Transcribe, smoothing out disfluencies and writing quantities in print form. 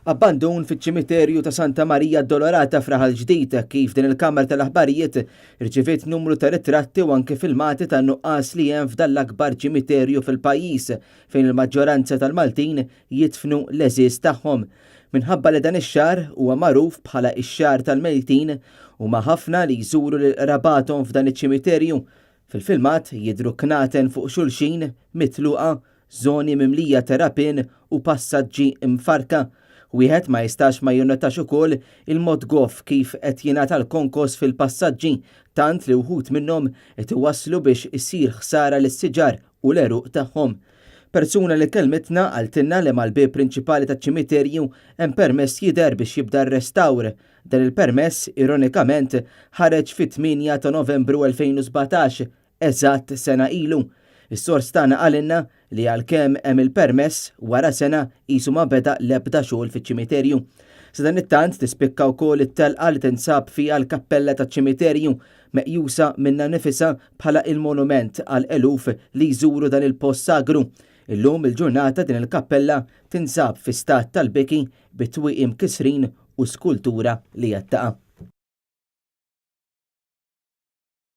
Abbandun fiċ-ċimiterju ta' Santa Marija Addolorata f'Raħal Ġdid kif din il-Kamra tal-Aħbarijiet irċiviet numru ta' ritratti u anke filmati ta' nuqqas li hemm f'dan l-akbar ċimiterju fil-pajjiż fejn il-maġġoranza tal-Maltin jidfnu l-eżiż tagħhom. Minħabba li dan ix-xahar huwa magħruf bħala x-xahar tal-mejtin huma ħafna li jżuru lil qrabathom f'dan iċ-ċimiterju. Fil-filmat jidhru knaten fuq xulxin mitluqa, żoni mimlija terapin u passaġġi mfarka. Wieħed ma jistax ma jinnotax ukoll il-mod goff kif qed jingħata l-konkos fil-passaġġi tant li wħud minnhom qed iwasslu biex isir ħsara lis-siġar u l-eruq tagħhom. Persuna li kelmetna għaltilna li mal-bib prinċipali taċ-ċimiterju hemm permess jidher biex jibda r-restawr. Dan il-permess ironikament ħareġ fit-8 ta' Novembru 2017, eżatt sena ilu. Is-sors tagħna qalilna li għalkemm hemm il-permess wara sena qisu ma beda l-ebda xogħol fiċ-ċimiterju. Sa dan it-tant tispikka wkoll it-telqa li tinsab fiha l-kappella taċ-ċimiterju meqjusa minnha nifisha bħala il-monument għal eluf li jżuru dan il-post sagru. Illum il-ġurnata din il-kappella tinsab fi stat tal-biki bitwieqim kisrin u skultura li jattaqa'.